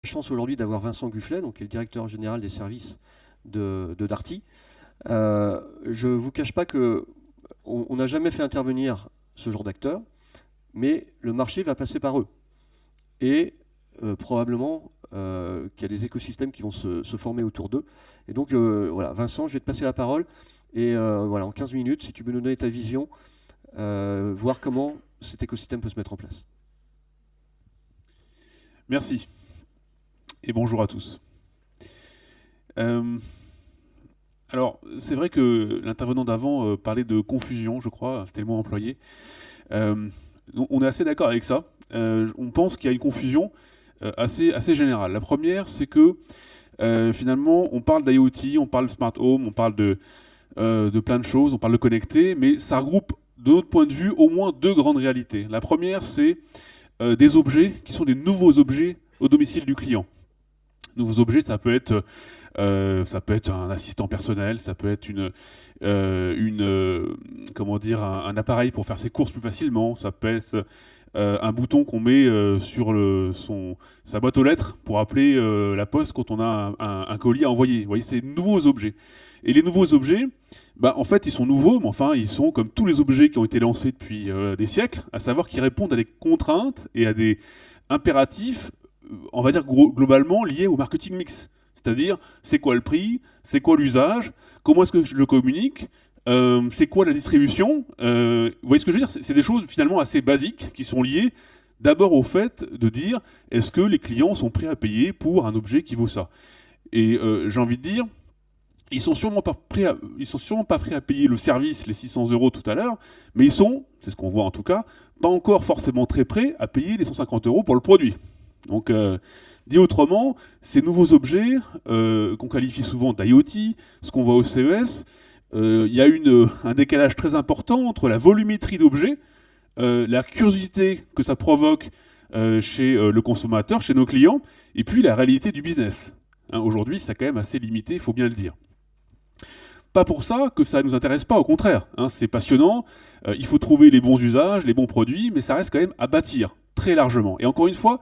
chance aujourd'hui d'avoir Vincent Gufflet, donc, qui est le directeur général des services de Darty. Je ne vous cache pas qu'on n'a jamais fait intervenir ce genre d'acteurs, mais le marché va passer par eux. Et probablement qu'il y a des écosystèmes qui vont se former autour d'eux. Et donc, voilà, Vincent, je vais te passer la parole. Et voilà, en 15 minutes, si tu peux nous donner ta vision, voir comment cet écosystème peut se mettre en place. Merci. Et bonjour à tous. Alors, c'est vrai que l'intervenant d'avant parlait de confusion, je crois, c'était le mot employé. On est assez d'accord avec ça. On pense qu'il y a une confusion assez générale. La première, c'est que finalement, on parle d'IoT, on parle de smart home, on parle de plein de choses, on parle de connecté, mais ça regroupe, de notre point de vue, au moins deux grandes réalités. La première, c'est des objets qui sont des nouveaux objets au domicile du client. Nouveaux objets, ça peut être un assistant personnel, ça peut être un appareil pour faire ses courses plus facilement, ça peut être un bouton qu'on met sur sa boîte aux lettres pour appeler la poste quand on a un colis à envoyer. Vous voyez, c'est de nouveaux objets. Et les nouveaux objets, en fait, ils sont nouveaux, mais enfin, ils sont comme tous les objets qui ont été lancés depuis des siècles, à savoir qu'ils répondent à des contraintes et à des impératifs, on va dire globalement, liés au marketing mix. C'est-à-dire, c'est quoi le prix, c'est quoi l'usage, comment est-ce que je le communique, c'est quoi la distribution. Vous voyez ce que je veux dire ? C'est des choses finalement assez basiques qui sont liées d'abord au fait de dire est-ce que les clients sont prêts à payer pour un objet qui vaut ça. Et j'ai envie de dire, ils sont sûrement pas prêts à payer le service, les 600 € tout à l'heure, mais ils sont, c'est ce qu'on voit en tout cas, pas encore forcément très prêts à payer les 150 € pour le produit. Donc, dit autrement, ces nouveaux objets qu'on qualifie souvent d'IoT, ce qu'on voit au CES, il y a un décalage très important entre la volumétrie d'objets, la curiosité que ça provoque chez le consommateur, chez nos clients, et puis la réalité du business. Aujourd'hui, c'est quand même assez limité, il faut bien le dire. Pas pour ça que ça ne nous intéresse pas, au contraire. C'est passionnant, il faut trouver les bons usages, les bons produits, mais ça reste quand même à bâtir, très largement. Et encore une fois,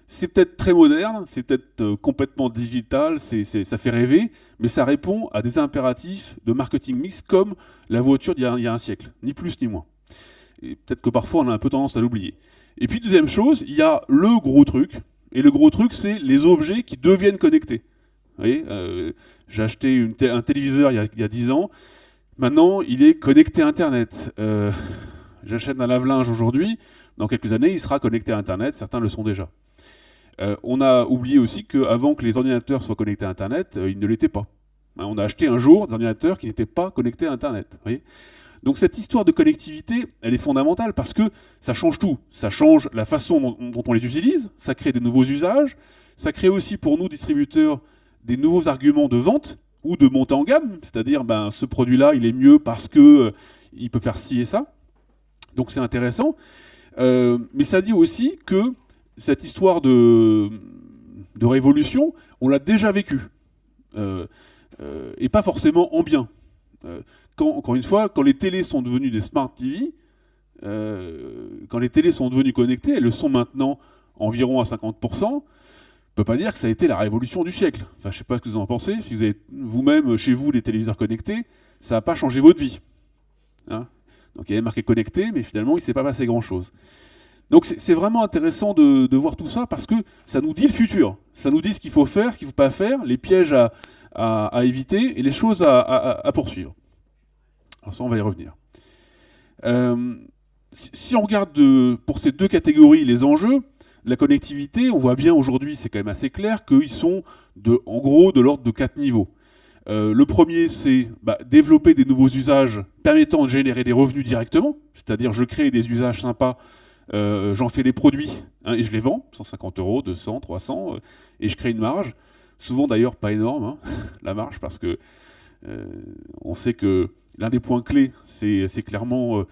c'est peut-être très moderne, c'est peut-être complètement digital, ça fait rêver, mais ça répond à des impératifs de marketing mix comme la voiture d'il y a un siècle, ni plus ni moins. Et peut-être que parfois on a un peu tendance à l'oublier. Et puis deuxième chose, il y a le gros truc, et le gros truc c'est les objets qui deviennent connectés. Vous voyez, j'ai acheté un téléviseur il y a 10 ans, maintenant il est connecté à Internet. J'achète un lave-linge aujourd'hui, dans quelques années il sera connecté à Internet, certains le sont déjà. On a oublié aussi qu'avant que les ordinateurs soient connectés à Internet, ils ne l'étaient pas. On a acheté un jour des ordinateurs qui n'étaient pas connectés à Internet. Voyez. Donc cette histoire de connectivité, elle est fondamentale parce que ça change tout. Ça change la façon dont on les utilise, ça crée de nouveaux usages, ça crée aussi pour nous, distributeurs, des nouveaux arguments de vente ou de montée en gamme, c'est-à-dire ce produit-là, il est mieux parce que il peut faire ci et ça. Donc c'est intéressant. Mais ça dit aussi que cette histoire de révolution, on l'a déjà vécue. Et pas forcément en bien. Encore une fois, quand les télés sont devenues des smart TV, quand les télés sont devenues connectées, elles le sont maintenant environ à 50%, on ne peut pas dire que ça a été la révolution du siècle. Enfin, je ne sais pas ce que vous en pensez. Si vous avez vous-même chez vous des téléviseurs connectés, ça n'a pas changé votre vie. Donc il y avait marqué connecté, mais finalement il ne s'est pas passé grand-chose. Donc c'est vraiment intéressant de voir tout ça parce que ça nous dit le futur. Ça nous dit ce qu'il faut faire, ce qu'il ne faut pas faire, les pièges à éviter et les choses à poursuivre. Alors ça, on va y revenir. Si on regarde pour ces deux catégories les enjeux, la connectivité, on voit bien aujourd'hui, c'est quand même assez clair, qu'ils sont en gros de l'ordre de 4 niveaux. Le premier, c'est développer des nouveaux usages permettant de générer des revenus directement, c'est-à-dire je crée des usages sympas, j'en fais des produits et je les vends, 150 €, 200, 300, et je crée une marge. Souvent d'ailleurs pas énorme, la marge, parce que on sait que l'un des points clés, c'est clairement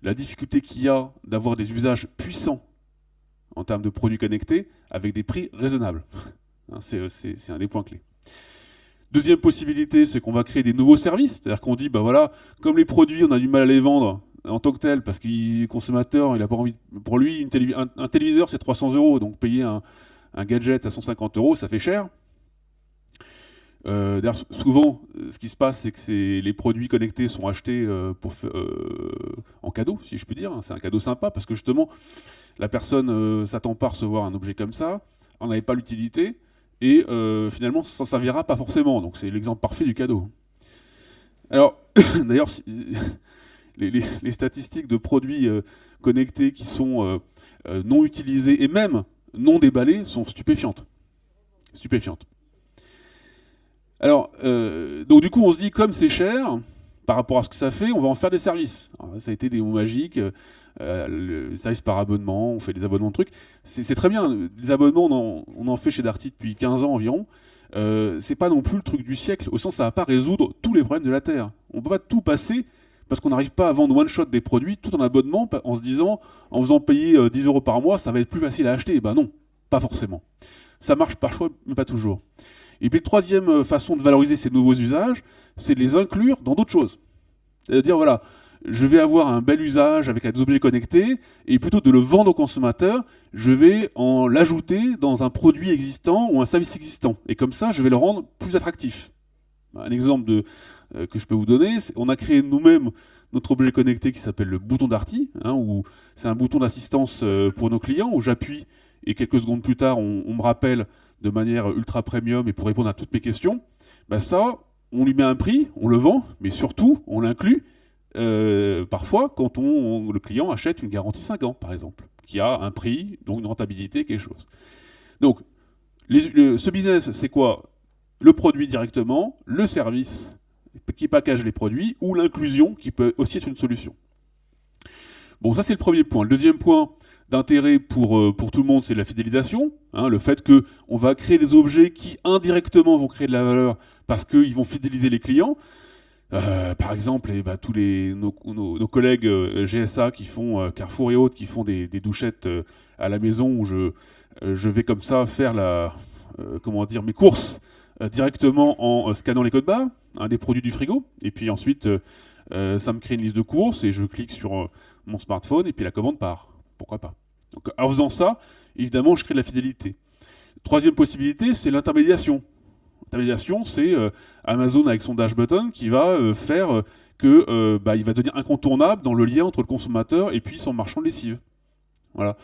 la difficulté qu'il y a d'avoir des usages puissants en termes de produits connectés avec des prix raisonnables. C'est un des points clés. Deuxième possibilité, c'est qu'on va créer des nouveaux services, c'est-à-dire qu'on dit, voilà, comme les produits, on a du mal à les vendre en tant que tel, parce que le consommateur, il n'a pas envie, pour lui, un téléviseur, c'est 300 €, donc payer un gadget à 150 €, ça fait cher. D'ailleurs, souvent, ce qui se passe, c'est que les produits connectés sont achetés en cadeau, si je puis dire. C'est un cadeau sympa, parce que justement, la personne s'attend pas à recevoir un objet comme ça, on n'avait pas l'utilité, et finalement, ça ne servira pas forcément. Donc c'est l'exemple parfait du cadeau. Alors, d'ailleurs, les statistiques de produits connectés qui sont non utilisés et même non déballés sont stupéfiantes. Alors, donc du coup, on se dit, comme c'est cher, par rapport à ce que ça fait, on va en faire des services. Alors, ça a été des mots magiques, le service par abonnement, on fait des abonnements de trucs. C'est très bien, les abonnements, on en fait chez Darty depuis 15 ans environ. C'est pas non plus le truc du siècle, au sens ça va pas résoudre tous les problèmes de la Terre. On peut pas tout passer, parce qu'on n'arrive pas à vendre one-shot des produits tout en abonnement, en se disant, en faisant payer 10 € par mois, ça va être plus facile à acheter. Ben non, pas forcément. Ça marche parfois, mais pas toujours. Et puis, troisième façon de valoriser ces nouveaux usages, c'est de les inclure dans d'autres choses. C'est-à-dire, voilà, je vais avoir un bel usage avec des objets connectés, et plutôt que de le vendre aux consommateurs, je vais en l'ajouter dans un produit existant ou un service existant. Et comme ça, je vais le rendre plus attractif. Un exemple que je peux vous donner, on a créé nous-mêmes notre objet connecté qui s'appelle le bouton Darty, où c'est un bouton d'assistance pour nos clients, où j'appuie, et quelques secondes plus tard, on me rappelle de manière ultra premium et pour répondre à toutes mes questions, ben ça, on lui met un prix, on le vend, mais surtout, on l'inclut parfois quand le client achète une garantie 5 ans, par exemple, qui a un prix, donc une rentabilité, quelque chose. Donc, ce business, c'est quoi? Le produit directement, le service qui package les produits, ou l'inclusion, qui peut aussi être une solution. Bon, ça c'est le premier point. Le deuxième point d'intérêt pour tout le monde, c'est la fidélisation. Le fait qu'on va créer des objets qui indirectement vont créer de la valeur parce qu'ils vont fidéliser les clients. Par exemple, tous nos collègues GSA qui font Carrefour et autres, qui font des douchettes à la maison où je vais comme ça faire mes courses directement en scannant les codes barres, des produits du frigo. Et puis ensuite, ça me crée une liste de courses et je clique sur mon smartphone et puis la commande part. Pourquoi pas? Donc, en faisant ça, évidemment, je crée de la fidélité. Troisième possibilité, c'est l'intermédiation. L'intermédiation, c'est Amazon avec son Dash Button qui va faire qu'il va devenir incontournable dans le lien entre le consommateur et puis son marchand de lessive. Voilà.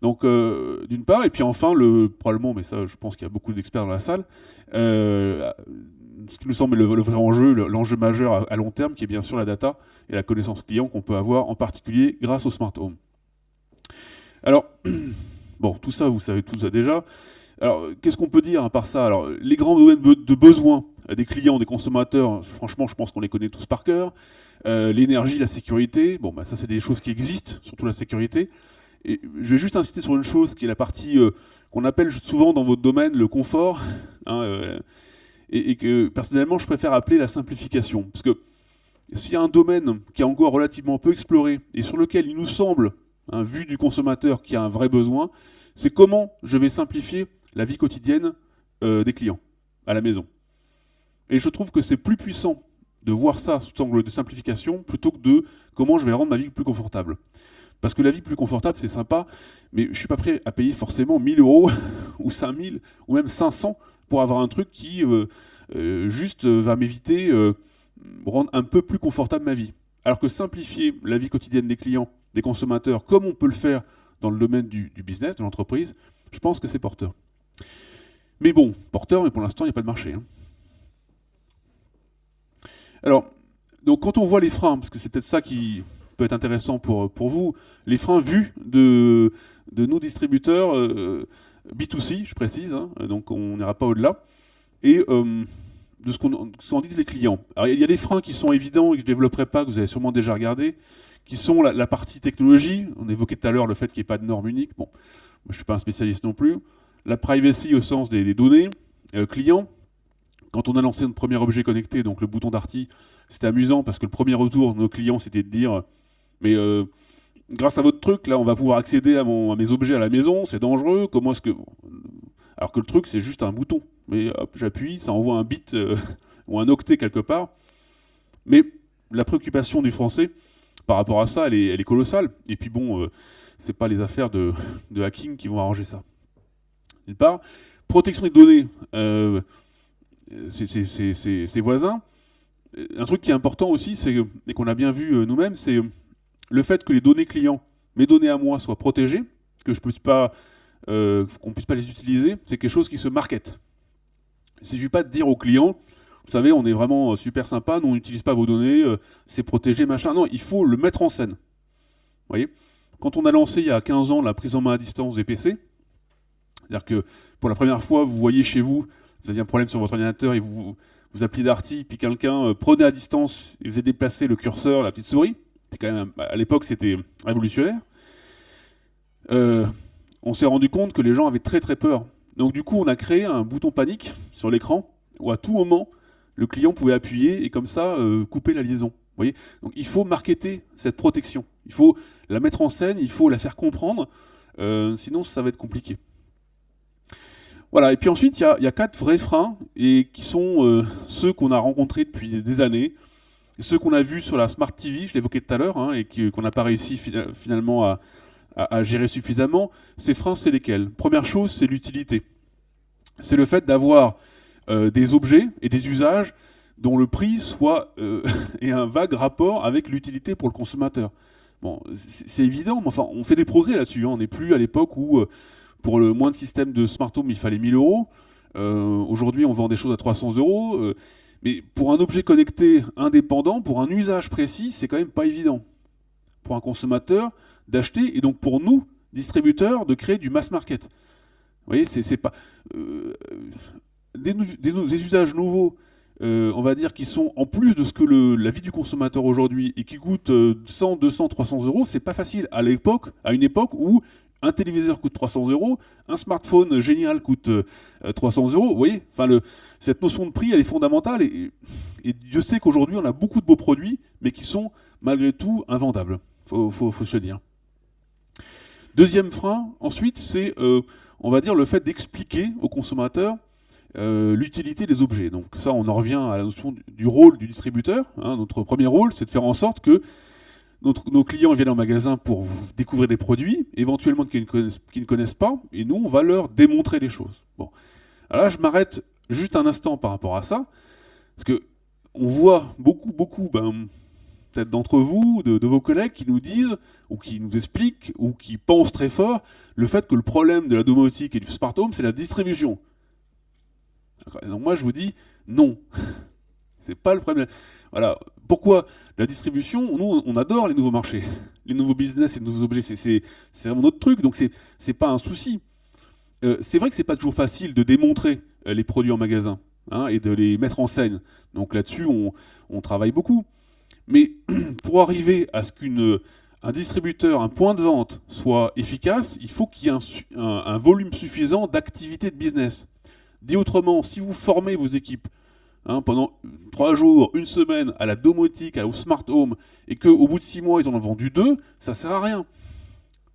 Donc, d'une part, et puis enfin, probablement, mais ça, je pense qu'il y a beaucoup d'experts dans la salle, ce qui nous semble le vrai enjeu, l'enjeu majeur à long terme, qui est bien sûr la data et la connaissance client qu'on peut avoir, en particulier grâce au smart home. Alors, bon, tout ça, vous savez tout ça déjà. Alors, qu'est-ce qu'on peut dire à part ça? Alors, les grands domaines de besoins des clients, des consommateurs, franchement, je pense qu'on les connaît tous par cœur. L'énergie, la sécurité, ça, c'est des choses qui existent, surtout la sécurité. Et je vais juste insister sur une chose qui est la partie qu'on appelle souvent dans votre domaine le confort, et que personnellement, je préfère appeler la simplification. Parce que s'il y a un domaine qui est encore relativement peu exploré et sur lequel il nous semble, vu du consommateur qui a un vrai besoin, c'est comment je vais simplifier la vie quotidienne des clients à la maison. Et je trouve que c'est plus puissant de voir ça sous angle de simplification plutôt que de comment je vais rendre ma vie plus confortable. Parce que la vie plus confortable, c'est sympa, mais je ne suis pas prêt à payer forcément 1 000 € ou 5 000 ou même 500 pour avoir un truc qui juste va m'éviter rendre un peu plus confortable ma vie. Alors que simplifier la vie quotidienne des clients, des consommateurs, comme on peut le faire dans le domaine du business, de l'entreprise, je pense que c'est porteur. Mais bon, porteur, mais pour l'instant, il n'y a pas de marché. Alors, donc quand on voit les freins, parce que c'est peut-être ça qui peut être intéressant pour vous, les freins vus de nos distributeurs B2C, je précise, donc on n'ira pas au-delà, et de ce qu'en disent les clients. Alors, il y a des freins qui sont évidents et que je ne développerai pas, que vous avez sûrement déjà regardé, qui sont la partie technologie. On évoquait tout à l'heure le fait qu'il n'y ait pas de normes uniques. Bon, moi, je ne suis pas un spécialiste non plus. La privacy au sens des données clients. Quand on a lancé notre premier objet connecté, donc le bouton Darty, c'était amusant parce que le premier retour de nos clients, c'était de dire mais grâce à votre truc, là, on va pouvoir accéder à mes objets à la maison, c'est dangereux, comment est-ce que... Alors que le truc, c'est juste un bouton. Mais hop, j'appuie, ça envoie un bit ou un octet quelque part. Mais la préoccupation du français par rapport à ça, elle est colossale. Et puis bon, c'est pas les affaires de hacking qui vont arranger ça. d'une part. Protection des données, ses voisins. Un truc qui est important aussi, et qu'on a bien vu nous-mêmes, c'est le fait que les données clients, mes données à moi, soient protégées, que je puisse pas, qu'on ne puisse pas les utiliser, c'est quelque chose qui se market. Il ne suffit pas de dire aux clients, vous savez, on est vraiment super sympa, nous on n'utilise pas vos données, c'est protégé, machin. Non, il faut le mettre en scène. Vous voyez ? Quand on a lancé il y a 15 ans la prise en main à distance des PC, c'est-à-dire que pour la première fois, vous voyez chez vous, vous aviez un problème sur votre ordinateur et vous appelez Darty, puis quelqu'un prenait à distance et faisait déplacer le curseur, la petite souris. Quand même, à l'époque, c'était révolutionnaire. On s'est rendu compte que les gens avaient très très peur. Donc du coup, on a créé un bouton panique sur l'écran où à tout moment, le client pouvait appuyer et comme ça, couper la liaison. Vous voyez ? Donc il faut marketer cette protection. Il faut la mettre en scène, il faut la faire comprendre, sinon ça va être compliqué. Voilà, et puis ensuite, il y a 4 vrais freins, et qui sont ceux qu'on a rencontrés depuis des années, ceux qu'on a vus sur la Smart TV, je l'évoquais tout à l'heure, et qu'on n'a pas réussi finalement à gérer suffisamment. Ces freins, c'est lesquels ? Première chose, c'est l'utilité. C'est le fait d'avoir des objets et des usages dont le prix ait un vague rapport avec l'utilité pour le consommateur. Bon, c'est évident, mais enfin, on fait des progrès là-dessus. On n'est plus à l'époque où, pour le moins de système de smart home, il fallait 1000 euros. Aujourd'hui, on vend des choses à 300 euros. Mais pour un objet connecté indépendant, pour un usage précis, c'est quand même pas évident. Pour un consommateur, d'acheter, et donc pour nous, distributeurs, de créer du mass market. Vous voyez, c'est pas... des usages nouveaux, on va dire, qui sont en plus de ce que la vie du consommateur aujourd'hui, et qui coûtent 100, 200, 300 euros, c'est pas facile. À une époque où un téléviseur coûte 300 euros, un smartphone génial coûte 300 euros. Vous voyez, enfin, cette notion de prix, elle est fondamentale. Et Dieu sait qu'aujourd'hui, on a beaucoup de beaux produits, mais qui sont malgré tout invendables. Faut se le dire. Deuxième frein, ensuite, c'est, on va dire, le fait d'expliquer aux consommateurs l'utilité des objets. Donc ça, on en revient à la notion du rôle du distributeur. Notre premier rôle, c'est de faire en sorte que nos clients viennent en magasin pour découvrir des produits, éventuellement qu'ils ne connaissent pas, et nous, on va leur démontrer les choses. Bon. Alors là, je m'arrête juste un instant par rapport à ça, parce que on voit beaucoup, peut-être d'entre vous, de vos collègues, qui nous disent, ou qui nous expliquent, ou qui pensent très fort, le fait que le problème de la domotique et du smart home, c'est la distribution. Donc moi, je vous dis, non. C'est pas le problème. Voilà. Pourquoi la distribution ? Nous, on adore les nouveaux marchés, les nouveaux business, les nouveaux objets. C'est vraiment notre truc, donc c'est pas un souci. C'est vrai que c'est pas toujours facile de démontrer les produits en magasin et de les mettre en scène. Donc là-dessus, on travaille beaucoup. Mais pour arriver à ce qu'un distributeur, un point de vente soit efficace, il faut qu'il y ait un volume suffisant d'activité de business. Dit autrement, si vous formez vos équipes pendant 3 jours, 1 semaine à la domotique, au smart home, et qu'au bout de 6 mois, ils en ont vendu 2, ça sert à rien.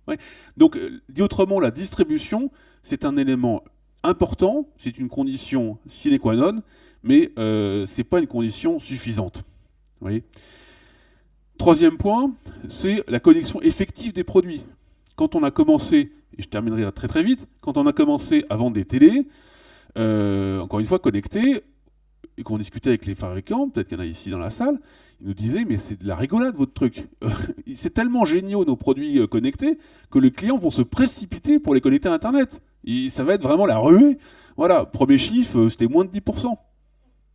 Ouais. Donc, dit autrement, la distribution, c'est un élément important, c'est une condition sine qua non, mais c'est pas une condition suffisante. Vous voyez ? Troisième point, c'est la connexion effective des produits. Quand on a commencé, et je terminerai très très vite, quand on a commencé à vendre des télés, encore une fois connectées, et qu'on discutait avec les fabricants, peut-être qu'il y en a ici dans la salle, ils nous disaient, mais c'est de la rigolade votre truc. C'est tellement géniaux nos produits connectés que les clients vont se précipiter pour les connecter à Internet. Ça va être vraiment la ruée. Voilà, premier chiffre, c'était moins de 10%.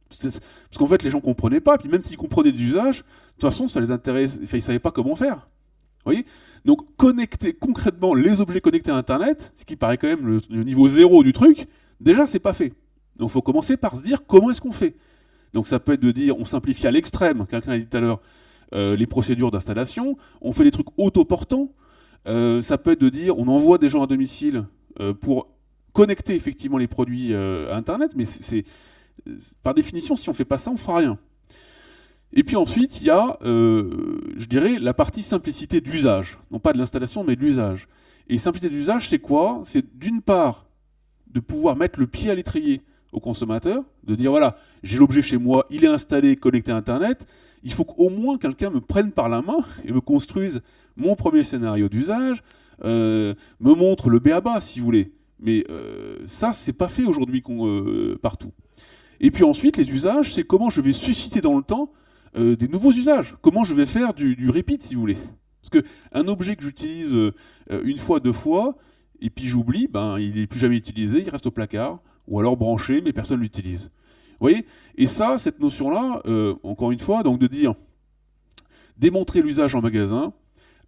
Parce qu'en fait, les gens ne comprenaient pas, puis même s'ils comprenaient des usages, de toute façon, ça les intéresse, enfin, ils ne savaient pas comment faire. Vous voyez ? Donc, connecter concrètement les objets connectés à Internet, ce qui paraît quand même le niveau 0 du truc, déjà, c'est pas fait. Donc il faut commencer par se dire comment est-ce qu'on fait. Donc ça peut être de dire, on simplifie à l'extrême, quelqu'un a dit tout à l'heure, les procédures d'installation, on fait des trucs autoportants, ça peut être de dire, on envoie des gens à domicile pour connecter effectivement les produits à Internet, mais par définition, si on ne fait pas ça, on ne fera rien. Et puis ensuite, il y a, je dirais, la partie simplicité d'usage, non pas de l'installation, mais de l'usage. Et simplicité d'usage, c'est quoi ? C'est d'une part de pouvoir mettre le pied à l'étrier au consommateur, de dire voilà, j'ai l'objet chez moi, il est installé, connecté à Internet, il faut qu'au moins quelqu'un me prenne par la main et me construise mon premier scénario d'usage, me montre le b.a.-ba si vous voulez. Mais ça, c'est pas fait aujourd'hui partout. Et puis ensuite, les usages, c'est comment je vais susciter dans le temps des nouveaux usages. Comment je vais faire du repeat, si vous voulez. Parce qu'un objet que j'utilise une fois, 2 fois, et puis j'oublie, ben, il n'est plus jamais utilisé, il reste au placard, ou alors branché, mais personne ne l'utilise. Vous voyez? Et ça, cette notion-là, encore une fois, donc de dire, démontrer l'usage en magasin,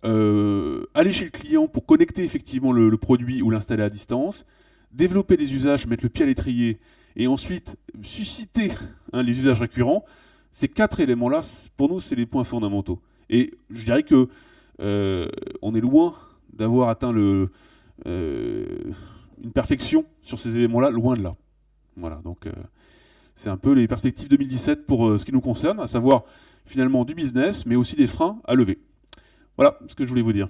aller chez le client pour connecter effectivement le produit ou l'installer à distance, développer les usages, mettre le pied à l'étrier, et ensuite susciter les usages récurrents, ces 4 éléments-là, pour nous, c'est les points fondamentaux. Et je dirais que on est loin d'avoir atteint une perfection sur ces éléments-là, loin de là. Voilà, donc c'est un peu les perspectives 2017 pour ce qui nous concerne, à savoir finalement du business, mais aussi des freins à lever. Voilà ce que je voulais vous dire.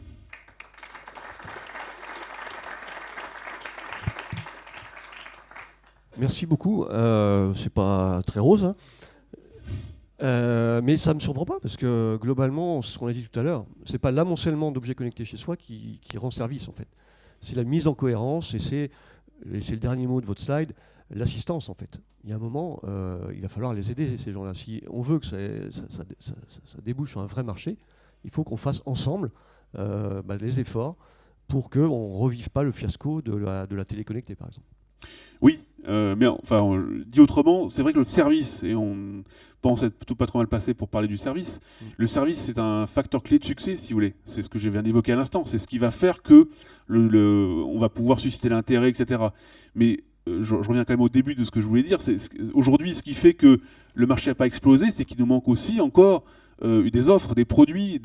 Merci beaucoup. C'est pas très rose, hein. Mais ça ne me surprend pas parce que globalement, c'est ce qu'on a dit tout à l'heure, c'est pas l'amoncellement d'objets connectés chez soi qui rend service en fait. C'est la mise en cohérence et c'est le dernier mot de votre slide, l'assistance en fait. Il y a un moment, il va falloir les aider ces gens-là. Si on veut que ça débouche sur un vrai marché, il faut qu'on fasse ensemble les efforts pour qu'on ne revive pas le fiasco de la télé connectée par exemple. Oui, mais enfin, dit autrement, c'est vrai que le service, et on pense être plutôt pas trop mal passé pour parler du service, le service c'est un facteur clé de succès, si vous voulez. C'est ce que je viens d'évoquer à l'instant. C'est ce qui va faire que on va pouvoir susciter l'intérêt, etc. Mais je reviens quand même au début de ce que je voulais dire. Aujourd'hui, ce qui fait que le marché n'a pas explosé, c'est qu'il nous manque aussi encore des offres, des produits,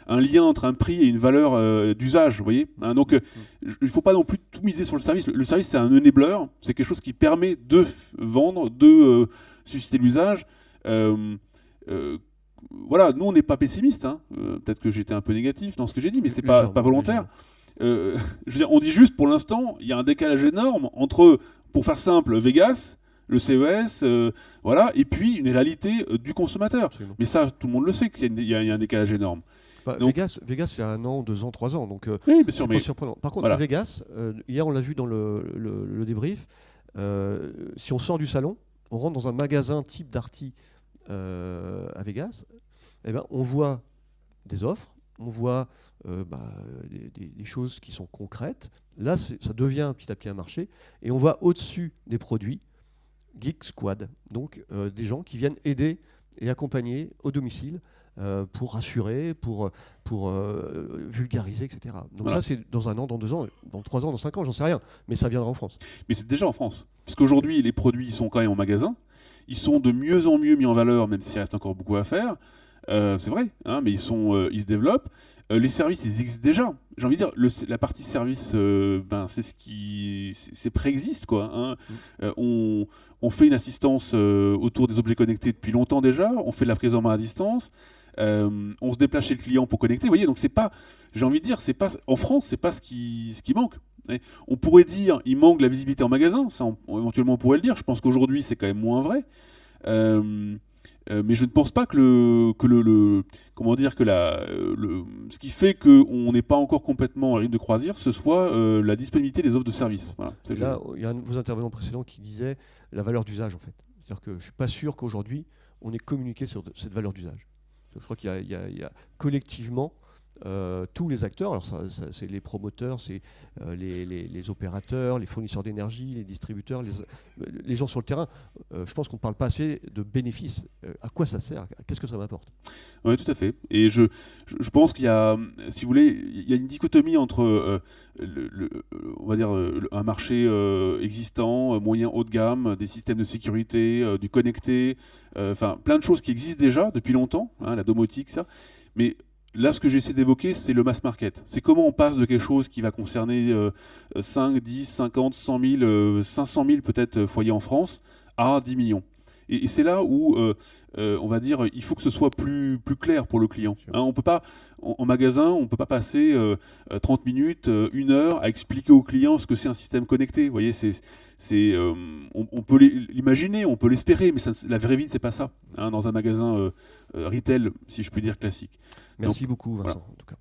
un lien entre un prix et une valeur d'usage, vous voyez, hein, donc il ne faut pas non plus tout miser sur le service. Le service, c'est un enabler, c'est quelque chose qui permet de vendre, de susciter l'usage. Voilà, nous, on n'est pas pessimistes. Hein. Peut-être que j'étais un peu négatif dans ce que j'ai dit, mais c'est pas volontaire. Je veux dire, on dit juste, pour l'instant, il y a un décalage énorme entre, pour faire simple, Vegas, le CES, voilà, et puis une réalité du consommateur. Absolument. Mais ça, tout le monde le sait qu'il y a un décalage énorme. Donc, Vegas, c'est 1 an, 2 ans, 3 ans, donc oui, bien sûr, c'est pas surprenant. Par contre, voilà. À Vegas, hier on l'a vu dans le débrief, si on sort du salon, on rentre dans un magasin type Darty à Vegas, eh ben, on voit des offres, on voit des choses qui sont concrètes. Là, ça devient petit à petit un marché, et on voit au-dessus des produits Geek Squad, donc des gens qui viennent aider et accompagner au domicile pour rassurer, pour vulgariser, etc. Donc voilà. Ça, c'est dans 1 an, dans 2 ans, dans 3 ans, dans 5 ans, j'en sais rien, mais ça viendra en France. Mais c'est déjà en France, parce qu'aujourd'hui, les produits sont quand même en magasin, ils sont de mieux en mieux mis en valeur, même s'il reste encore beaucoup à faire. C'est vrai, hein, mais ils se développent. Les services, ils existent déjà. J'ai envie de dire, la partie service, c'est ce qui préexiste, quoi. Hein. On fait une assistance autour des objets connectés depuis longtemps déjà. On fait de la prise en main à distance. On se déplace chez le client pour connecter. Vous voyez, donc c'est pas. J'ai envie de dire, c'est pas en France, c'est pas ce qui manque. On pourrait dire, il manque de la visibilité en magasin. Ça, éventuellement, on pourrait le dire. Je pense qu'aujourd'hui, c'est quand même moins vrai. Mais je ne pense pas que ce qui fait qu'on n'est pas encore complètement à rythme de croisière, ce soit la disponibilité des offres de services. Voilà, là, il y a un de vos intervenants précédents qui disait la valeur d'usage, en fait. C'est-à-dire que je ne suis pas sûr qu'aujourd'hui, on ait communiqué sur cette valeur d'usage. Je crois qu'il y a collectivement tous les acteurs, alors c'est les promoteurs, c'est les opérateurs, les fournisseurs d'énergie, les distributeurs, les gens sur le terrain. Je pense qu'on ne parle pas assez de bénéfices. À quoi ça sert? Qu'est-ce que ça m'apporte? Oui, tout à fait. Et je pense qu'il y a, si vous voulez, il y a une dichotomie entre on va dire un marché existant, moyen haut de gamme, des systèmes de sécurité, du connecté, enfin plein de choses qui existent déjà depuis longtemps, hein, la domotique, ça. Mais là, ce que j'essaie d'évoquer, c'est le mass market. C'est comment on passe de quelque chose qui va concerner 5, 10, 50, 100 000, 500 000 peut-être foyers en France, à 10 millions. Et c'est là où, on va dire, il faut que ce soit plus clair pour le client. Hein, on peut pas, en magasin, on ne peut pas passer 30 minutes, 1 heure à expliquer au client ce que c'est un système connecté. Vous voyez, on peut l'imaginer, on peut l'espérer, mais la vraie vie, c'est pas ça, hein, dans un magasin retail, si je puis dire, classique. Merci beaucoup, Vincent, voilà. en tout cas.